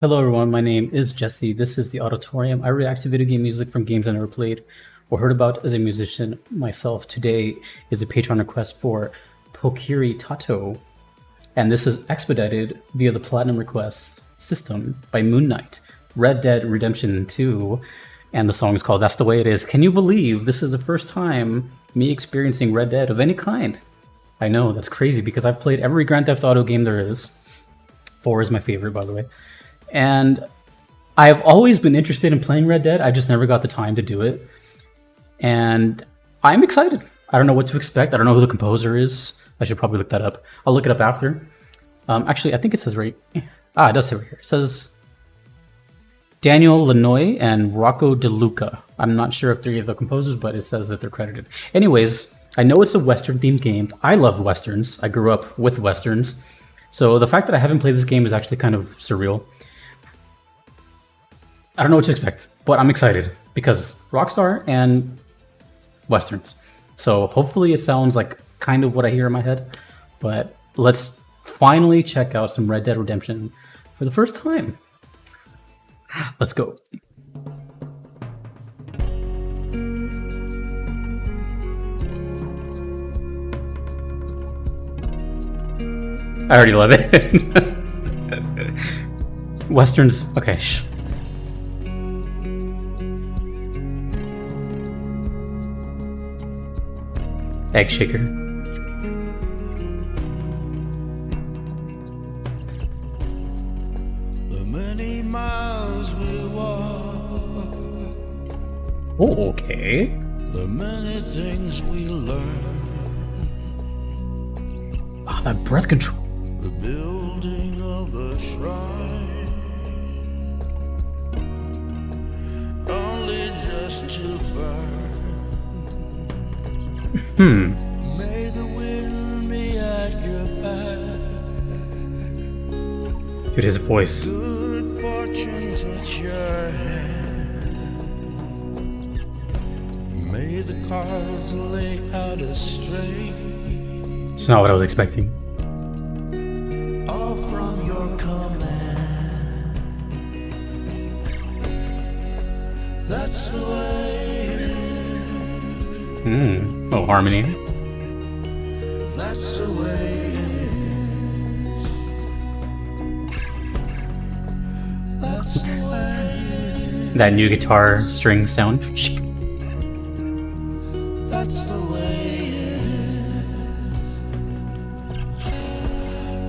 Hello everyone, my name is Jesse. This is the Auditorium. I react to video game music from games I never played or heard about as a musician myself. Today is a Patreon request for Pokiri Tato, and this is expedited via the Platinum Requests system by Moon Knight, Red Dead Redemption 2, and the song is called That's the Way It Is. Can you believe this is the first time me experiencing Red Dead of any kind? I know, that's crazy because I've played every Grand Theft Auto game there is. 4 is my favorite, by the way. And I've always been interested in playing Red Dead. I just never got the time to do it. And I'm excited. I don't know what to expect. I don't know who the composer is. I should probably look that up. I'll look it up after. Actually, I think it says right... it does say right here. It says Daniel Lanois and Rocco DeLuca. I'm not sure if they're the composers, but it says that they're credited. Anyways, I know it's a Western-themed game. I love Westerns. I grew up with Westerns. So the fact that I haven't played this game is actually kind of surreal. I don't know what to expect, but I'm excited because Rockstar and Westerns. So hopefully it sounds like kind of what I hear in my head, but let's finally check out some Red Dead Redemption for the first time. Let's go. I already love it. Westerns, okay, shh. Egg shaker. The many miles we walk, Oh, okay. the many things we learn, Ah, that breath control. the building of a shrine, only just to burn. May the wind be at your back, Dude, his voice. good fortune touch your hand. May the cards lay out astray, It's not what I was expecting. all from your command. That's the way it is. Oh, harmony. That's the way it is. That's the way it is. That new guitar string sound. That's the way it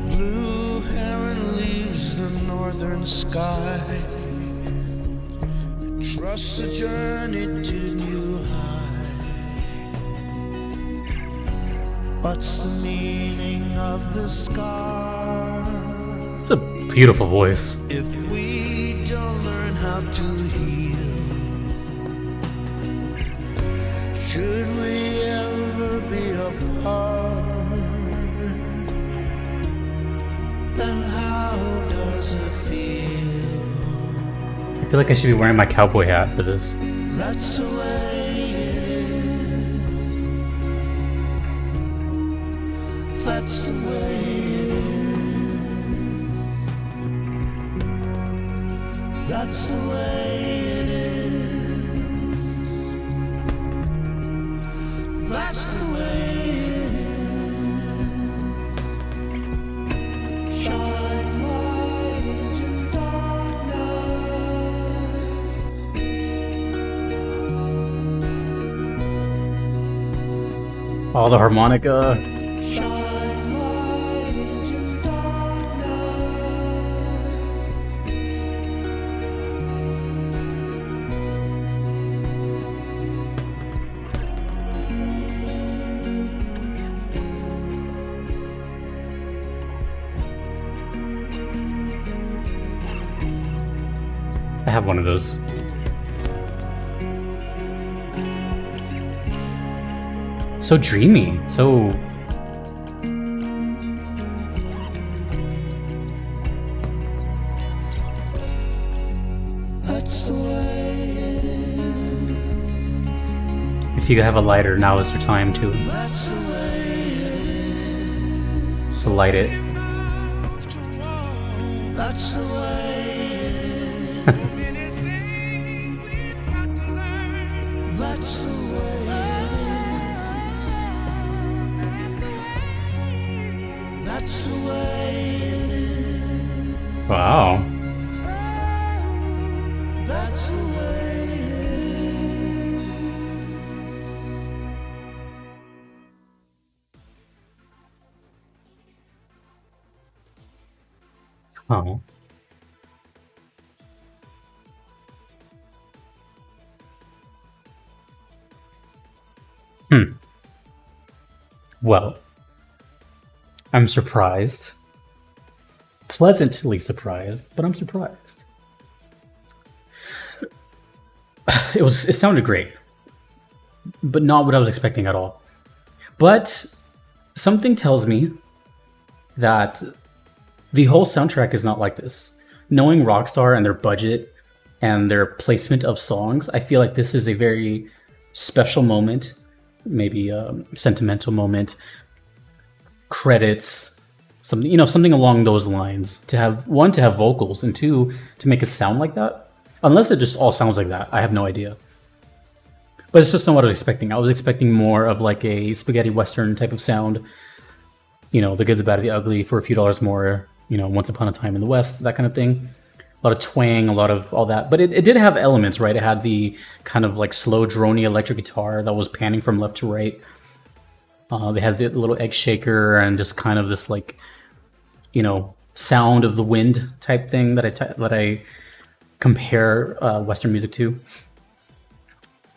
is. Blue heron leaves the northern sky. Trust the journey to new heights. What's the meaning of the scar? It's a beautiful voice. If we don't learn how to heal, should we ever be apart? Then how does it feel? I feel like I should be wearing my cowboy hat for this. That's the way it is. That's the way it is. That's the way it is. That's the way it is. Shine light into darkness. All the harmonica. Shine light into darkness. I have one of those. So dreamy. So... That's the way it is. if you have a lighter, now is your time to That's the way it is. light it. That's the way Well, I'm surprised. Pleasantly surprised, but I'm surprised. It sounded great, but not what I was expecting at all. But something tells me that the whole soundtrack is not like this. Knowing Rockstar and their budget and their placement of songs, I feel like this is a very special moment, maybe a sentimental moment, credits, something along those lines. To have vocals, and two, to make it sound like that. Unless it just all sounds like that, I have no idea. But it's just not what I was expecting. I was expecting more of like a spaghetti western type of sound. The good, the bad, the ugly for a few dollars more. Once upon a time in the West, that kind of thing. A lot of twang, a lot of all that. But it did have elements, right? It had the kind of like slow, drony electric guitar that was panning from left to right. They had the little egg shaker and just kind of this like, sound of the wind type thing that I compare Western music to.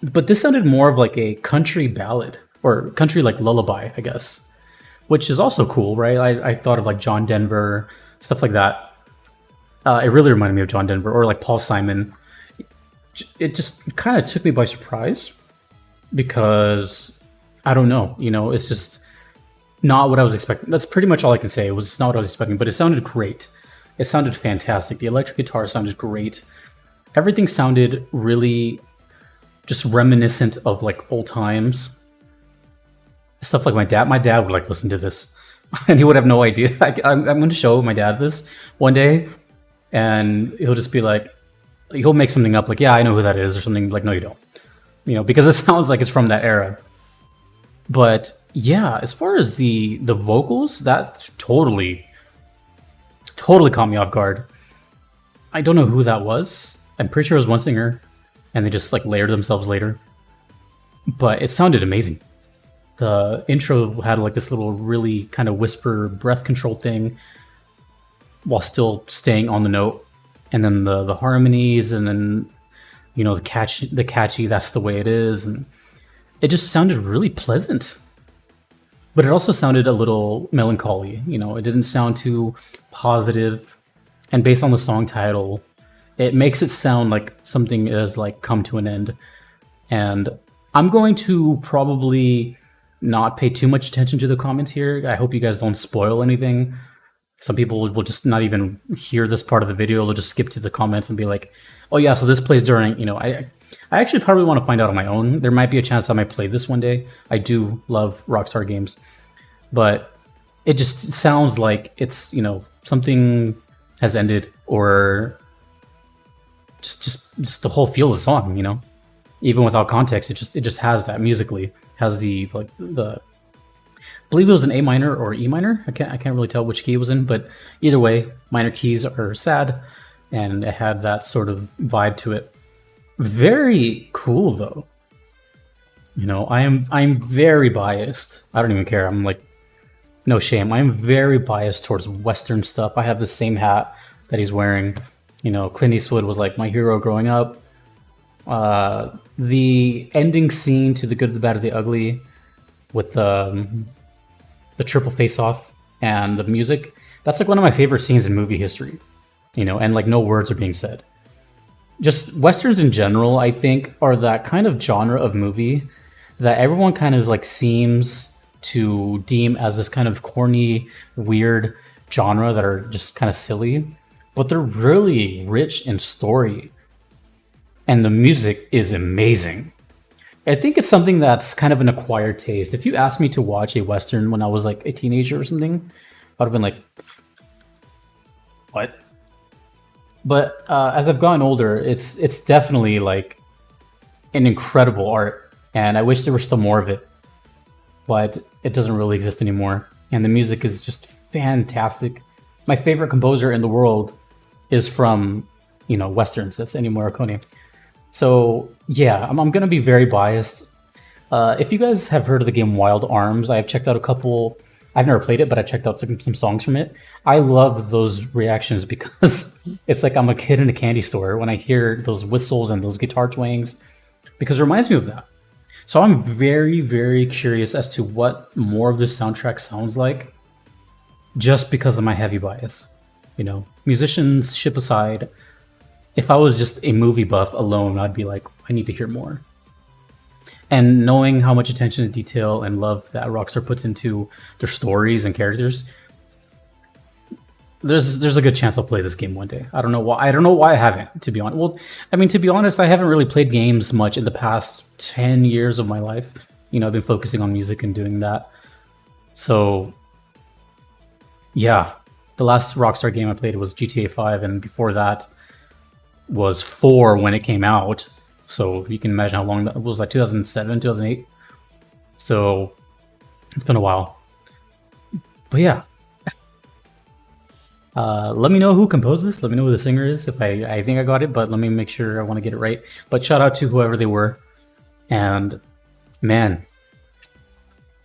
But this sounded more of like a country ballad or country like lullaby, I guess, which is also cool, right? I thought of like John Denver, stuff like that. It really reminded me of John Denver or like Paul Simon. It just kind of took me by surprise because I don't know, it's just not what I was expecting. That's pretty much all I can say. It was not what I was expecting, but it sounded great. It sounded fantastic. The electric guitar sounded great. Everything sounded really just reminiscent of like old times. Stuff like my dad would like listen to this and he would have no idea. I'm going to show my dad this one day and he'll just be like, he'll make something up like, yeah, I know who that is or something. Like, no, you don't, because it sounds like it's from that era. But yeah, as far as the vocals, that totally caught me off guard. I don't know who that was. I'm pretty sure it was one singer and they just like layered themselves later. But it sounded amazing. The intro had like this little really kind of whisper breath control thing while still staying on the note. And then the harmonies and then, the catchy, that's the way it is. And it just sounded really pleasant. But it also sounded a little melancholy. It didn't sound too positive. And based on the song title, it makes it sound like something is like come to an end. And I'm going to probably not pay too much attention to the comments here. I hope you guys don't spoil anything. Some people will just not even hear this part of the video. They'll just skip to the comments and be like, oh yeah, so this plays during, I actually probably want to find out on my own. There might be a chance I might play this one day. I do love Rockstar games. But it just sounds like it's, something has ended or just the whole feel of the song, Even without context, it just has that musically. Has the I believe it was an A minor or E minor. I can't really tell which key it was in, but either way, minor keys are sad and it had that sort of vibe to it. Very cool though. I'm very biased. I don't even care. I'm like, no shame. I'm very biased towards Western stuff. I have the same hat that he's wearing. Clint Eastwood was like my hero growing up. The ending scene to The Good, the Bad, and the Ugly with the triple face-off and the music, that's like one of my favorite scenes in movie history. And like no words are being said. Just Westerns in general, I think, are that kind of genre of movie that everyone kind of like seems to deem as this kind of corny, weird genre that are just kind of silly, but they're really rich in story. And the music is amazing. I think it's something that's kind of an acquired taste. If you asked me to watch a Western when I was like a teenager or something, I'd have been like, what? But as I've gotten older, it's definitely like an incredible art. And I wish there was still more of it. But it doesn't really exist anymore. And the music is just fantastic. My favorite composer in the world is from, Westerns. That's Ennio Morricone. So yeah, I'm going to be very biased. If you guys have heard of the game Wild Arms, I've checked out a couple. I've never played it, but I checked out some songs from it. I love those reactions because it's like I'm a kid in a candy store when I hear those whistles and those guitar twangs, because it reminds me of that. So I'm very, very curious as to what more of this soundtrack sounds like, just because of my heavy bias. You know, musicianship aside, if I was just a movie buff alone, I'd be like, I need to hear more. And knowing how much attention to detail and love that Rockstar puts into their stories and characters, there's a good chance I'll play this game one day. I don't know why. I don't know why I haven't, to be honest. Well, I mean, to be honest, I haven't really played games much in the past 10 years of my life. You know, I've been focusing on music and doing that. So, yeah, the last Rockstar game I played was GTA 5, and before that was 4 when it came out. So you can imagine how long that was, like 2007, 2008. So it's been a while. But yeah. Let me know who composed this. Let me know who the singer is. If I think I got it, but let me make sure I want to get it right. But shout out to whoever they were. And man.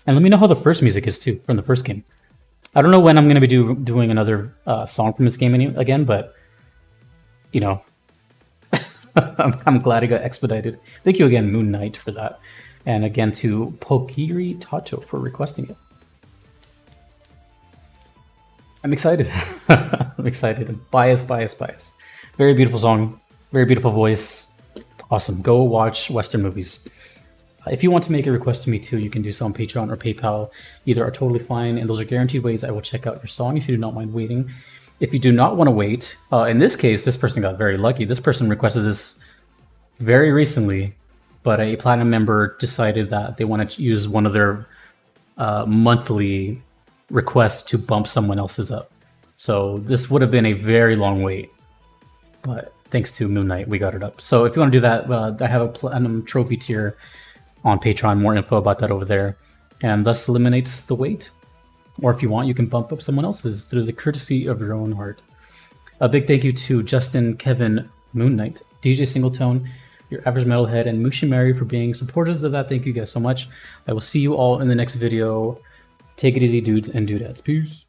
And let me know how the first music is too, from the first game. I don't know when I'm going to be doing another song from this game again, but you know, I'm glad it got expedited. Thank you again, Moon Knight, for that. And again to Pokiri Tato for requesting it. I'm excited. I'm excited. Bias. Very beautiful song. Very beautiful voice. Awesome. Go watch Western movies. If you want to make a request to me too, you can do so on Patreon or PayPal. Either are totally fine, and those are guaranteed ways I will check out your song if you do not mind waiting. If you do not want to wait, in this case, this person got very lucky. This person requested this very recently, but a Platinum member decided that they want to use one of their monthly requests to bump someone else's up. So this would have been a very long wait, but thanks to Moon Knight, we got it up. So if you want to do that, I have a Platinum trophy tier on Patreon. More info about that over there, and thus eliminates the wait. Or if you want, you can bump up someone else's through the courtesy of your own heart. A big thank you to Justin, Kevin, Moon Knight, DJ Singletone, Your Average Metalhead, and Mushi Mary for being supporters of that. Thank you guys so much. I will see you all in the next video. Take it easy, dudes and dudettes. Peace.